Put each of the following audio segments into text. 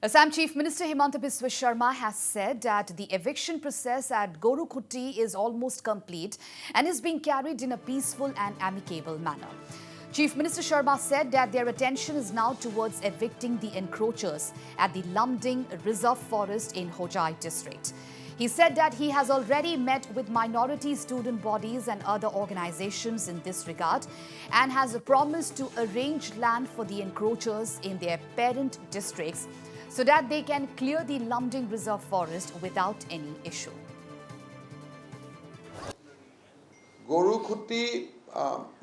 Assam Chief Minister Himanta Biswa Sharma has said that the eviction process at Gorukhutti is almost complete and is being carried in a peaceful and amicable manner. Chief Minister Sharma said that their attention is now towards evicting the encroachers at the Lumding Reserve Forest in Hojai district. He said that he has already met with minority student bodies and other organizations in this regard and has promised to arrange land for the encroachers in their parent districts so that they can clear the Lumding Reserve Forest without any issue. Gorukhutti,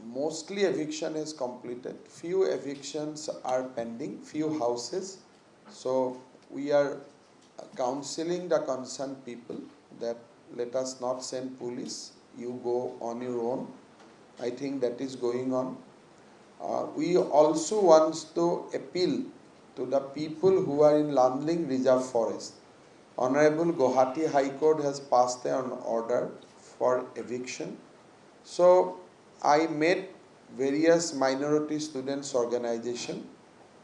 mostly eviction is completed. Few evictions are pending, few houses. So we are counseling the concerned people that let us not send police, you go on your own. I think that is going on. We also want to appeal to the people who are in Lumding Reserve Forest. Honorable Guwahati High Court has passed an order for eviction. So I met various minority students organization.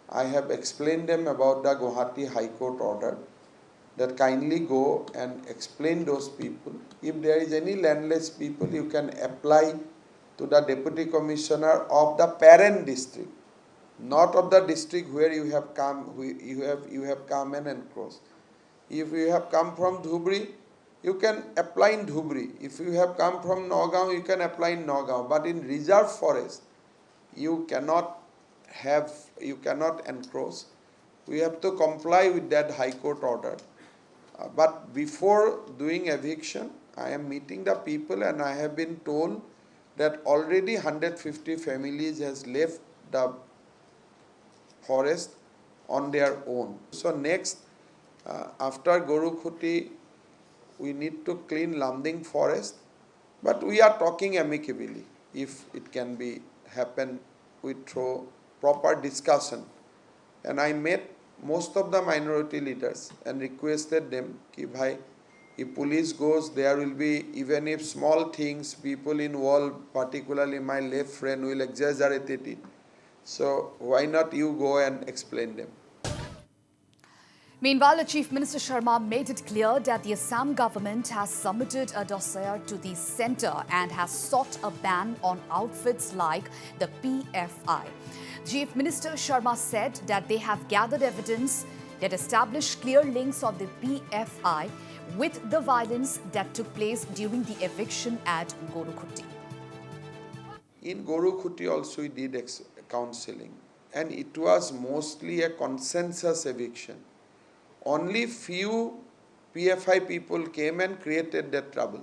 I have explained them about the Guwahati High Court order that kindly go and explain those people. If there is any landless people, you can apply to the Deputy Commissioner of the parent district, not of the district where you have come, you have come and encroached. If you have come from Dhubri, you can apply in Dhubri. If you have come from Nagaon, you can apply in Nagaon. But in reserve forest, you cannot encroach. We have to comply with that High Court order. But before doing eviction, I am meeting the people and I have been told that already 150 families has left the forest on their own. So next, after Gorukhutti, we need to clean Lumding forest, but we are talking amicably. If it can be happen through proper discussion. And I met most of the minority leaders and requested them ki bhai, if police goes, there will be, even if small things, people involved, particularly my left friend, will exaggerate it. So why not you go and explain them? Meanwhile, Chief Minister Sharma made it clear that the Assam government has submitted a dossier to the centre and has sought a ban on outfits like the PFI. Chief Minister Sharma said that they have gathered evidence that established clear links of the PFI with the violence that took place during the eviction at Gorukhutti. In Gorukhutti also we did counseling, and it was mostly a consensus eviction. Only few PFI people came and created that trouble.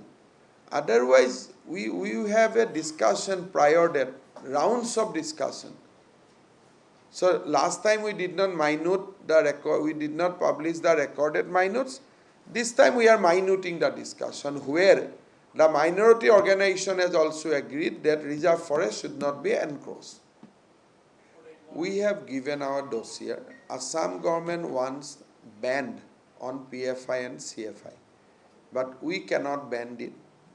Otherwise, we have a discussion prior that, rounds of discussion. So last time we did not minute the record, we did not publish the recorded minutes. This time we are minuting the discussion where the minority organization has also agreed that reserve forest should not be encroached. We have given our dossier. Assam government wants banned on PFI and CFI, but we cannot ban it.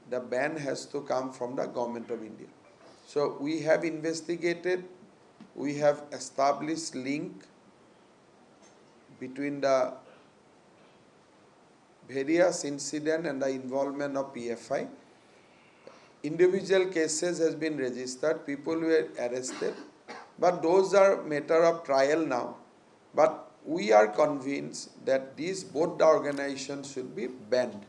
The ban has to come from the government of India. So we have investigated, we have established link between the various incident and the involvement of PFI. Individual cases has been registered, people were arrested, but those are matter of trial now. But we are convinced that both the organizations should be banned.